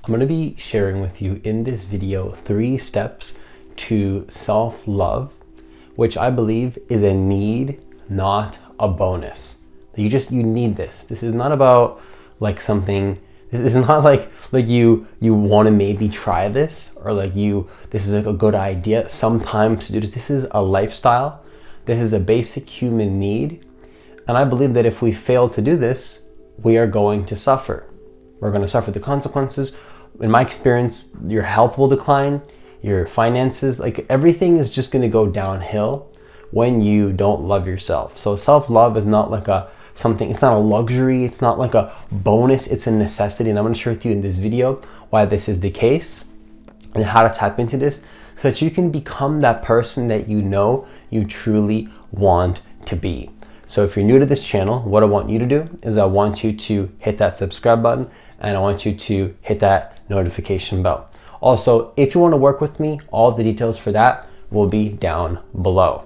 I'm going to be sharing with you in this video 3 steps to self-love, which I believe is a need, not a bonus. You need this. This is not about like something, this is not like you want to maybe try this, or this is like a good idea sometime to do this. This is a lifestyle. This is a basic human need. And I believe that if we fail to do this, we are going to suffer. We're going to suffer the consequences. In my experience, your health will decline, your finances, like everything is just going to go downhill when you don't love yourself. So self-love is not like it's not a luxury, it's not like a bonus, it's a necessity. And I'm going to share with you in this video why this is the case and how to tap into this so that you can become that person that you know you truly want to be. So if you're new to this channel, what I want you to do is I want you to hit that subscribe button and I want you to hit that notification bell. Also, if you want to work with me, all the details for that will be down below.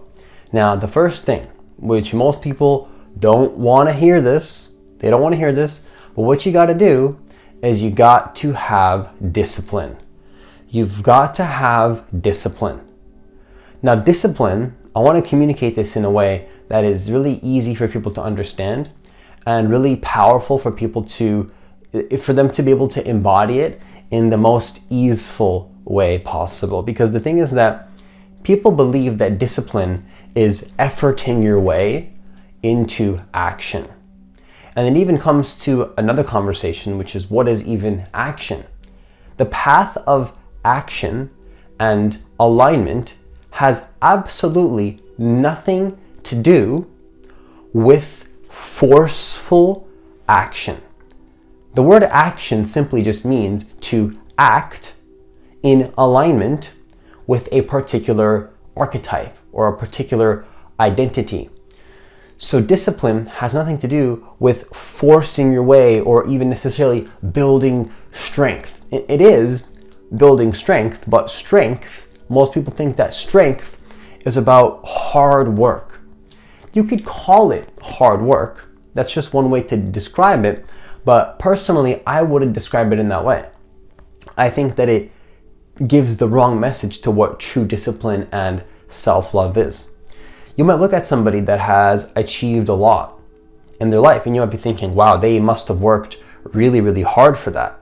Now, the first thing, which most people don't want to hear this, they don't want to hear this, but what you got to do is you got to have discipline. You've got to have discipline. Now, discipline, I want to communicate this in a way that is really easy for people to understand and really powerful for people for them to be able to embody it in the most easeful way possible. Because the thing is that people believe that discipline is efforting your way into action. And it even comes to another conversation, which is what is even action? The path of action and alignment has absolutely nothing to do with forceful action. The word action simply just means to act in alignment with a particular archetype or a particular identity. So discipline has nothing to do with forcing your way or even necessarily building strength. It is building strength, but strength, most people think that strength is about hard work. You could call it hard work. That's just one way to describe it. But personally, I wouldn't describe it in that way. I think that it gives the wrong message to what true discipline and self-love is. You might look at somebody that has achieved a lot in their life and you might be thinking, wow, they must have worked really, really hard for that.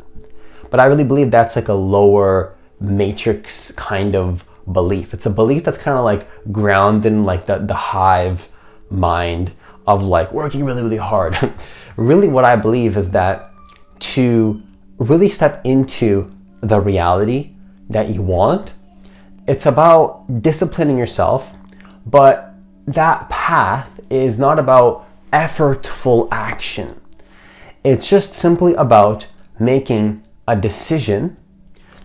But I really believe that's like a lower matrix kind of belief. It's a belief that's kind of like grounded in like the hive mind of like working really, really hard. Really what I believe is that to really step into the reality that you want, it's about disciplining yourself, but that path is not about effortful action. It's just simply about making a decision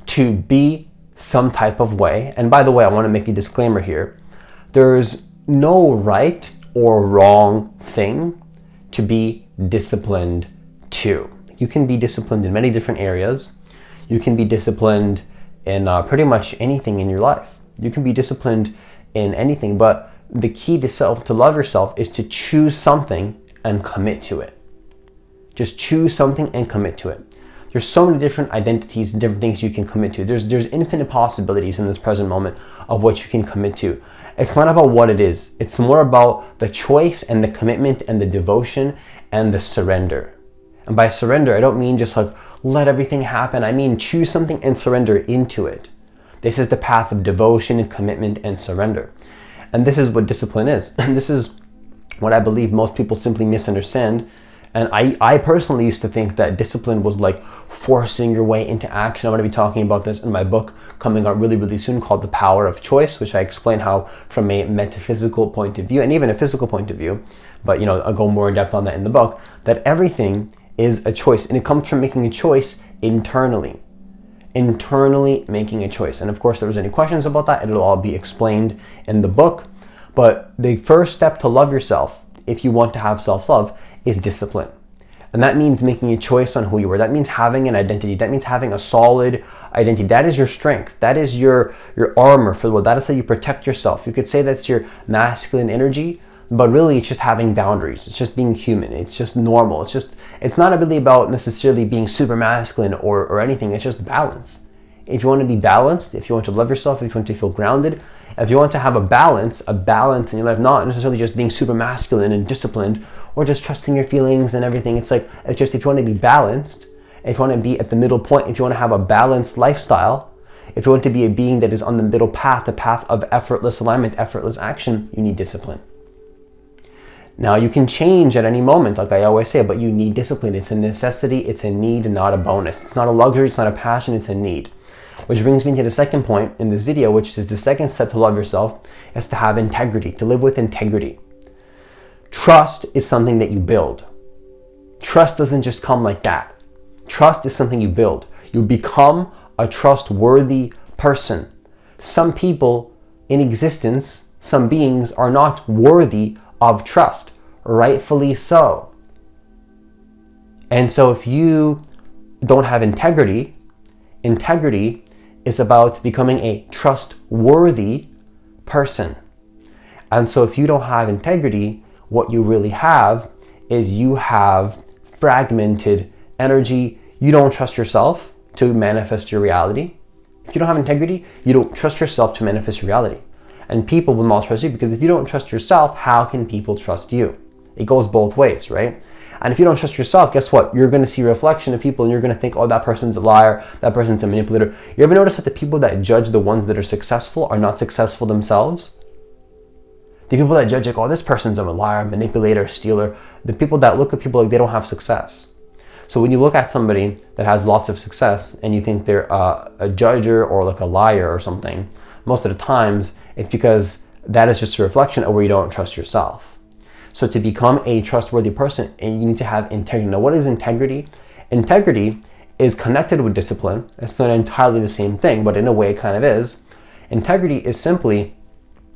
to be some type of way. And by the way, I want to make a disclaimer here. There's no right or wrong thing to be disciplined to. You can be disciplined in many different areas. You can be disciplined in pretty much anything in your life. You can be disciplined in anything, but the key to love yourself is to choose something and commit to it. Just choose something and commit to it. There's so many different identities and different things you can commit to. There's infinite possibilities in this present moment of what you can commit to. It's not about what it is. It's more about the choice and the commitment and the devotion and the surrender. And by surrender, I don't mean just like let everything happen. I mean choose something and surrender into it. This is the path of devotion and commitment and surrender. And this is what discipline is. And this is what I believe most people simply misunderstand. And I personally used to think that discipline was like forcing your way into action. I'm going to be talking about this in my book coming out really, really soon called The Power of Choice, which I explain how from a metaphysical point of view and even a physical point of view, but I'll go more in depth on that in the book, that everything is a choice. And it comes from making a choice internally making a choice. And of course, if there's any questions about that, it'll all be explained in the book. But the first step to love yourself, if you want to have self-love, is discipline. And that means making a choice on who you are. That means having an identity. That means having a solid identity. That is your strength. That is your armor for the world. That is how you protect yourself. You could say that's your masculine energy, but really it's just having boundaries. It's just being human. It's just normal. It's not really about necessarily being super masculine or anything. It's just balance. If you want to be balanced, if you want to love yourself, if you want to feel grounded, if you want to have a balance in your life, not necessarily just being super masculine and disciplined or just trusting your feelings and everything. It's just if you want to be balanced, if you want to be at the middle point, if you want to have a balanced lifestyle, if you want to be a being that is on the middle path, the path of effortless alignment, effortless action, you need discipline. Now you can change at any moment, like I always say, but you need discipline. It's a necessity, it's a need, not a bonus. It's not a luxury, it's not a passion, it's a need. Which brings me to the second point in this video, which is the second step to love yourself, is to have integrity, to live with integrity. Trust is something that you build. Trust doesn't just come like that. Trust is something you build. You become a trustworthy person. Some people in existence, some beings are not worthy of trust, rightfully so. And so if you don't have integrity is about becoming a trustworthy person. And so if you don't have integrity, what you really have is you have fragmented energy. You don't trust yourself to manifest your reality. If you don't have integrity, you don't trust yourself to manifest your reality. And people will not trust you, because if you don't trust yourself, how can people trust you? It goes both ways, right? And if you don't trust yourself, guess what? You're going to see a reflection of people and you're going to think, oh, that person's a liar, that person's a manipulator. You ever notice that the people that judge the ones that are successful are not successful themselves? The people that judge, like, oh, this person's a liar, manipulator, stealer, the people that look at people like they don't have success. So when you look at somebody that has lots of success and you think they're a judger or like a liar or something, most of the times it's because that is just a reflection of where you don't trust yourself. So to become a trustworthy person, and you need to have integrity. Now, what is integrity? Integrity is connected with discipline. It's not entirely the same thing, but in a way it kind of is. Integrity is simply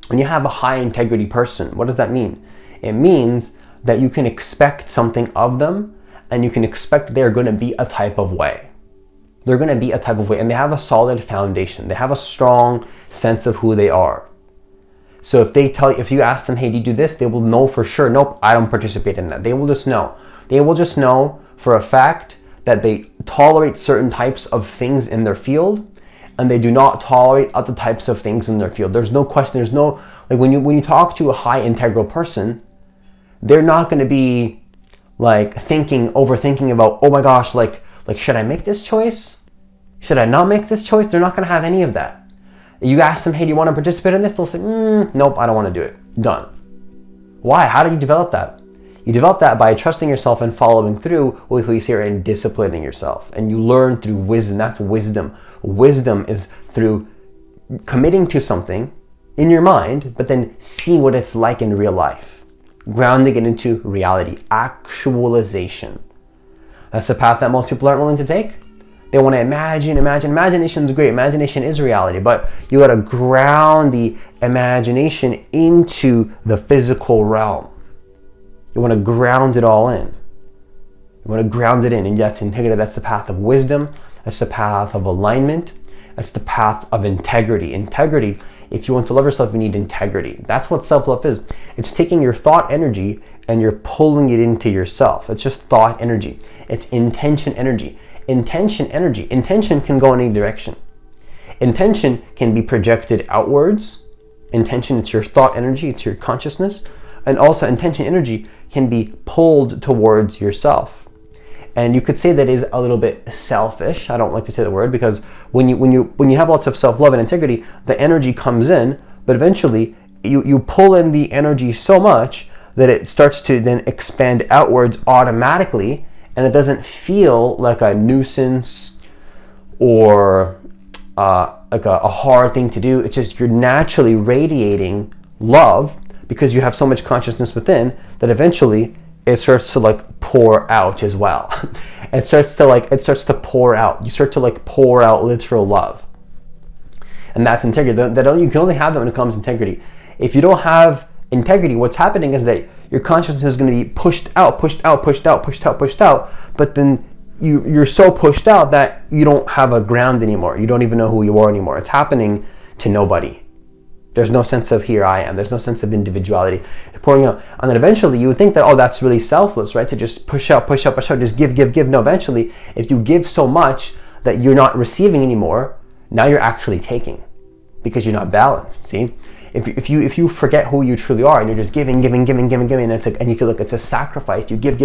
when you have a high integrity person. What does that mean? It means that you can expect something of them, and you can expect they're going to be a type of way. They're going to be a type of way, and they have a solid foundation. They have a strong sense of who they are. So if you ask them, hey, do you do this? They will know for sure, nope, I don't participate in that. They will just know. They will just know for a fact that they tolerate certain types of things in their field, and they do not tolerate other types of things in their field. There's no question, like when you talk to a high integral person, they're not going to be like overthinking about, oh my gosh, like should I make this choice? Should I not make this choice? They're not going to have any of that. You ask them, hey, do you want to participate in this? They'll say, nope, I don't want to do it. Done. Why? How do you develop that? You develop that by trusting yourself and following through with who you say and disciplining yourself. And you learn through wisdom. That's wisdom. Wisdom is through committing to something in your mind, but then seeing what it's like in real life. Grounding it into reality. Actualization. That's the path that most people aren't willing to take. They want to imagine. Imagination is great. Imagination is reality, but you got to ground the imagination into the physical realm. You want to ground it all in. You want to ground it in, and that's integrity. That's the path of wisdom. That's the path of alignment. That's the path of integrity. Integrity, if you want to love yourself, you need integrity. That's what self-love is. It's taking your thought energy and you're pulling it into yourself. It's just thought energy. It's intention energy. Intention energy. Intention can go in any direction. Intention can be projected outwards. Intention, it's your thought energy, it's your consciousness. And also intention energy can be pulled towards yourself. And you could say that is a little bit selfish. I don't like to say the word, because when you have lots of self-love and integrity, the energy comes in, but eventually you pull in the energy so much that it starts to then expand outwards automatically, and it doesn't feel like a nuisance or like a hard thing to do. It's just you're naturally radiating love because you have so much consciousness within that eventually it starts to like pour out as well. It starts to pour out. You start to like pour out literal love. And that's integrity. You can only have that when it comes to integrity. If you don't have integrity, what's happening is that your consciousness is going to be pushed out, but then you're so pushed out that you don't have a ground anymore. You don't even know who you are anymore. It's happening to nobody. There's no sense of here I am. There's no sense of individuality pouring out. And then eventually you would think that, oh, that's really selfless, right? To just push out, just give. No, eventually, if you give so much that you're not receiving anymore, now you're actually taking because you're not balanced, see? If you forget who you truly are and you're just giving, and it's like, and you feel like it's a sacrifice, you give.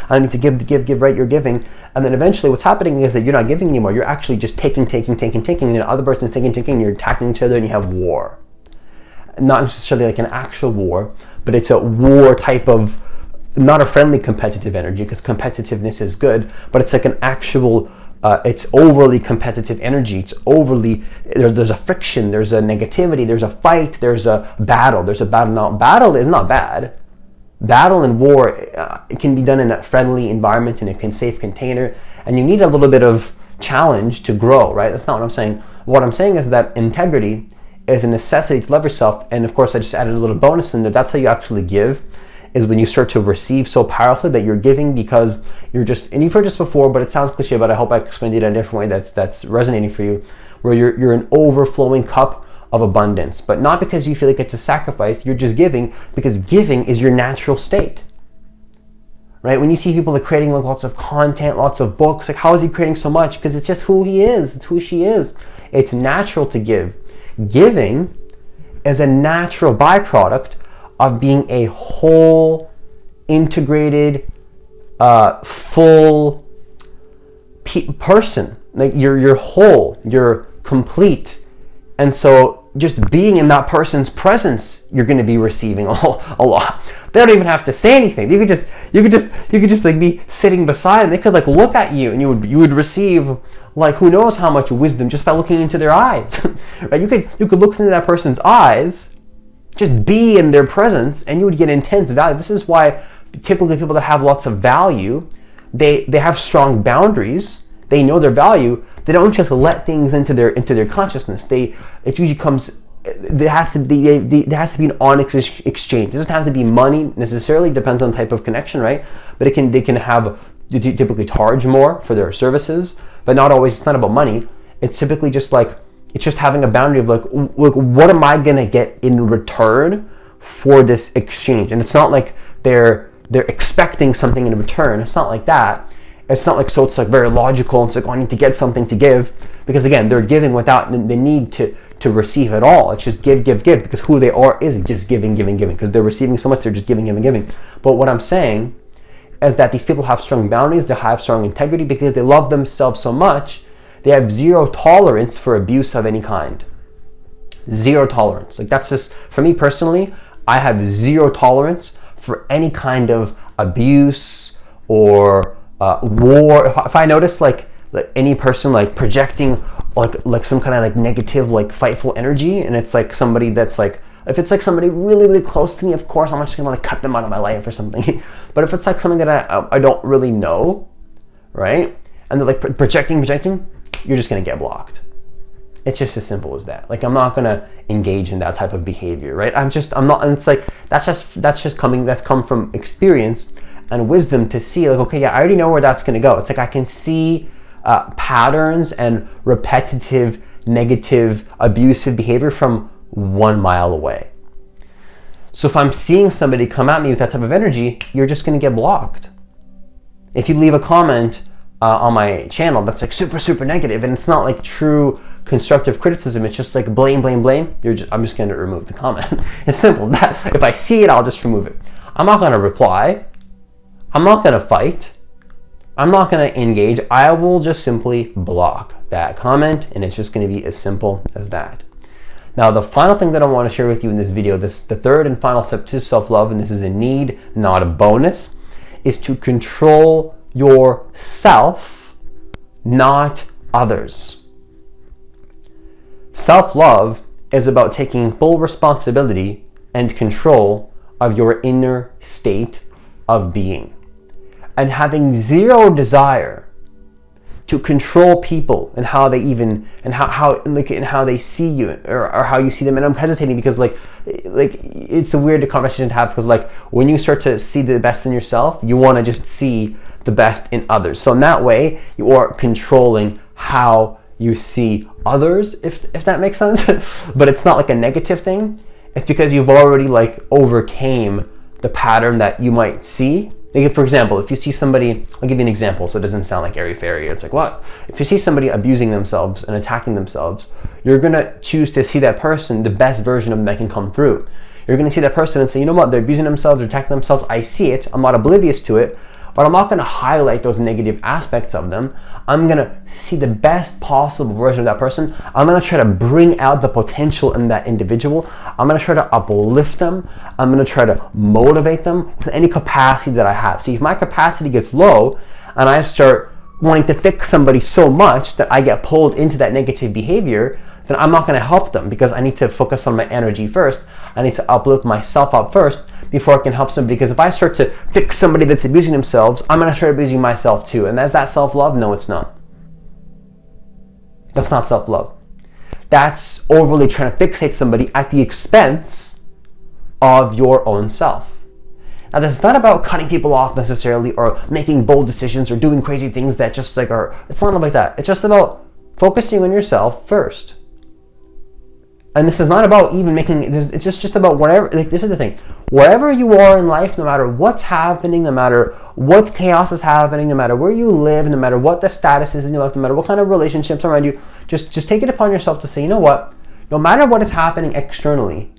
I need to give, right? You're giving, and then eventually what's happening is that you're not giving anymore. You're actually just taking, and then the other person's taking, and you're attacking each other, and you have war. Not necessarily like an actual war, but it's a war type of, not a friendly competitive energy, because competitiveness is good, but it's like an actual. It's overly competitive energy. It's overly, there's a friction, there's a negativity, there's a fight, there's a battle. Now, battle is not bad. Battle and war, it can be done in a friendly environment, in a safe container, and you need a little bit of challenge to grow, right? That's not what I'm saying. What I'm saying is that integrity is a necessity to love yourself, and of course I just added a little bonus in there. That's how you actually give, is when you start to receive so powerfully that you're giving because you're just, and you've heard this before, but it sounds cliche, but I hope I explained it in a different way that's resonating for you, where you're an overflowing cup of abundance, but not because you feel like it's a sacrifice. You're just giving because giving is your natural state, right? When you see people like creating like lots of content, lots of books, like how is he creating so much? Because it's just who he is, it's who she is. It's natural to give. Giving is a natural byproduct of being a whole, integrated, full person. Like you're whole, you're complete, and so just being in that person's presence, you're going to be receiving a lot. They don't even have to say anything. You could just like be sitting beside, and they could like look at you, and you would receive like who knows how much wisdom just by looking into their eyes. Right? You could look into that person's eyes. Just be in their presence and you would get intense value. This is why typically people that have lots of value, they have strong boundaries. They know their value. They don't just let things into their consciousness. It usually comes. There has to be an honest exchange. It doesn't have to be money necessarily. It depends on the type of connection, right? But they can have, typically charge more for their services, but not always. It's not about money. It's typically just like, it's just having a boundary of like, what am I gonna get in return for this exchange? And it's not like they're expecting something in return. It's not like that. It's not like, so it's like very logical. It's like, oh, I need to get something to give, because again, they're giving without the need to receive at all. It's just give, because who they are is just giving, because they're receiving so much, they're just giving. But what I'm saying is that these people have strong boundaries, they have strong integrity because they love themselves so much. They have zero tolerance for abuse of any kind. Zero tolerance. Like that's just, for me personally, I have zero tolerance for any kind of abuse or war. If I notice like any person like projecting like some kind of like negative, like fightful energy, and it's like somebody that's like, if it's like somebody really, really close to me, of course, I'm not just gonna like cut them out of my life or something. But if it's like something that I don't really know, right? And they're like projecting, you're just gonna get blocked. It's just as simple as that. Like I'm not gonna engage in that type of behavior, right? I'm not, and it's like that's come from experience and wisdom to see like, okay, yeah, I already know where that's gonna go. It's like I can see patterns and repetitive, negative, abusive behavior from 1 mile away. So if I'm seeing somebody come at me with that type of energy, you're just gonna get blocked. If you leave a comment on my channel that's like super negative, and it's not like true constructive criticism, it's just like blame, I'm just going to remove the comment. As simple as that. If I see it, I'll just remove it. I'm not going to reply. I'm not going to fight. I'm not going to engage. I will just simply block that comment, and it's just going to be as simple as that. Now, the final thing that I want to share with you in this video, the third and final step to self-love, and this is a need, not a bonus, is to control yourself, not others. Self-love is about taking full responsibility and control of your inner state of being and having zero desire to control people and how they even and how they see you or how you see them. And I'm hesitating because like it's a weird conversation to have, because like when you start to see the best in yourself, you want to just see the best in others. So in that way, you are controlling how you see others, if that makes sense. But it's not like a negative thing. It's because you've already like overcame the pattern that you might see. Like, for example, if you see somebody, I'll give you an example so it doesn't sound like airy-fairy. It's like, what? If you see somebody abusing themselves and attacking themselves, you're gonna choose to see that person, the best version of them that can come through. You're gonna see that person and say, you know what, they're abusing themselves, they're attacking themselves, I see it, I'm not oblivious to it, but I'm not gonna highlight those negative aspects of them. I'm gonna see the best possible version of that person. I'm gonna try to bring out the potential in that individual. I'm gonna try to uplift them. I'm gonna try to motivate them with any capacity that I have. See, if my capacity gets low and I start wanting to fix somebody so much that I get pulled into that negative behavior, then I'm not gonna help them, because I need to focus on my energy first. I need to uplift myself up first before I can help somebody. Because if I start to fix somebody that's abusing themselves, I'm gonna start abusing myself too. And is that self-love? No, it's not. That's not self-love. That's overly trying to fixate somebody at the expense of your own self. Now, this is not about cutting people off necessarily, or making bold decisions, or doing crazy things that just like are, it's not like that. It's just about focusing on yourself first. And this is not about even making this, it's just about whatever, like, this is the thing. Wherever you are in life, no matter what's happening, no matter what chaos is happening, no matter where you live, no matter what the status is in your life, no matter what kind of relationships around you, just take it upon yourself to say, you know what, no matter what is happening externally,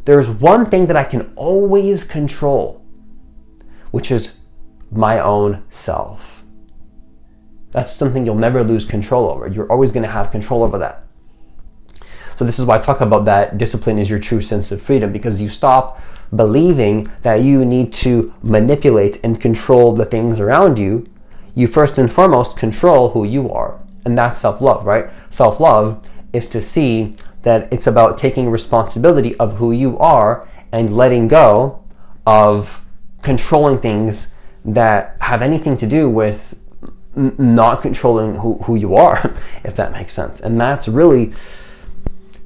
there's one thing that I can always control, which is my own self. That's something you'll never lose control over. You're always going to have control over that. So this is why I talk about that discipline is your true sense of freedom, because you stop believing that you need to manipulate and control the things around you. You first and foremost control who you are. And that's self-love, right? Self-love is to see that it's about taking responsibility of who you are and letting go of controlling things that have anything to do with not controlling who you are, if that makes sense. And that's really,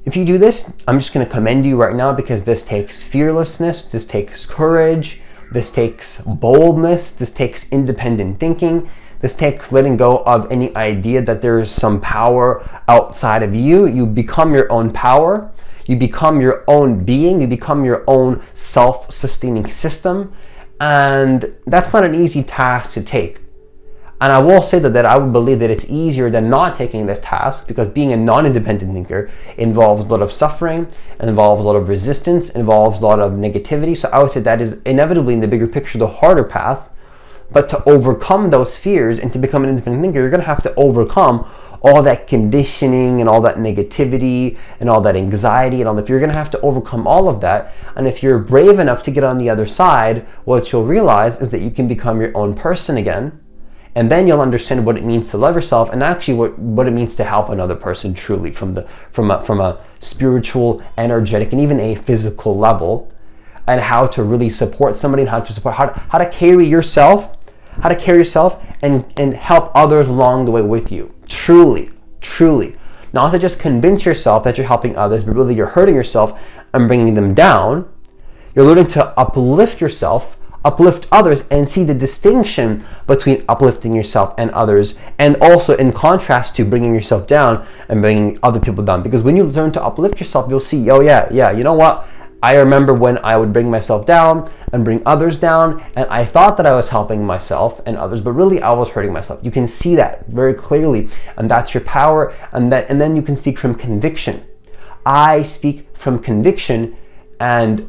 if you do this, I'm just going to commend you right now, because this takes fearlessness, this takes courage, this takes boldness, this takes independent thinking, this takes letting go of any idea that there is some power outside of you. You become your own power, you become your own being, you become your own self-sustaining system, and that's not an easy task to take. And I will say that I would believe that it's easier than not taking this task, because being a non-independent thinker involves a lot of suffering, involves a lot of resistance, involves a lot of negativity. So I would say that is inevitably, in the bigger picture, the harder path. But to overcome those fears and to become an independent thinker, you're going to have to overcome all that conditioning and all that negativity and all that anxiety and all that. You're going to have to overcome all of that. And if you're brave enough to get on the other side, what you'll realize is that you can become your own person again. And then you'll understand what it means to love yourself, and actually what it means to help another person truly from a spiritual, energetic, and even a physical level, and how to really support somebody, and how to carry yourself, and help others along the way with you. Truly. Not to just convince yourself that you're helping others, but really you're hurting yourself and bringing them down. You're learning to uplift yourself, uplift others, and see the distinction between uplifting yourself and others, and also in contrast to bringing yourself down and bringing other people down. Because when you learn to uplift yourself, you'll see, oh yeah, you know what? I remember when I would bring myself down and bring others down, and I thought that I was helping myself and others, but really I was hurting myself. You can see that very clearly, and that's your power, and then you can speak from conviction. I speak from conviction, and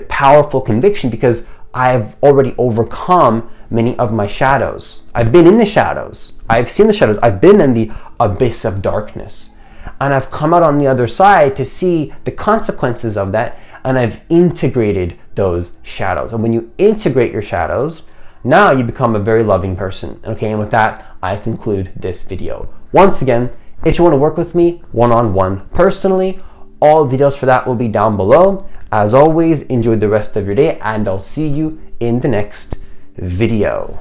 powerful conviction, because I've already overcome many of my shadows. I've been in the shadows. I've seen the shadows. I've been in the abyss of darkness. And I've come out on the other side to see the consequences of that, and I've integrated those shadows. And when you integrate your shadows, now you become a very loving person. Okay, and with that, I conclude this video. Once again, if you want to work with me one-on-one personally, all the details for that will be down below. As always, enjoy the rest of your day, and I'll see you in the next video.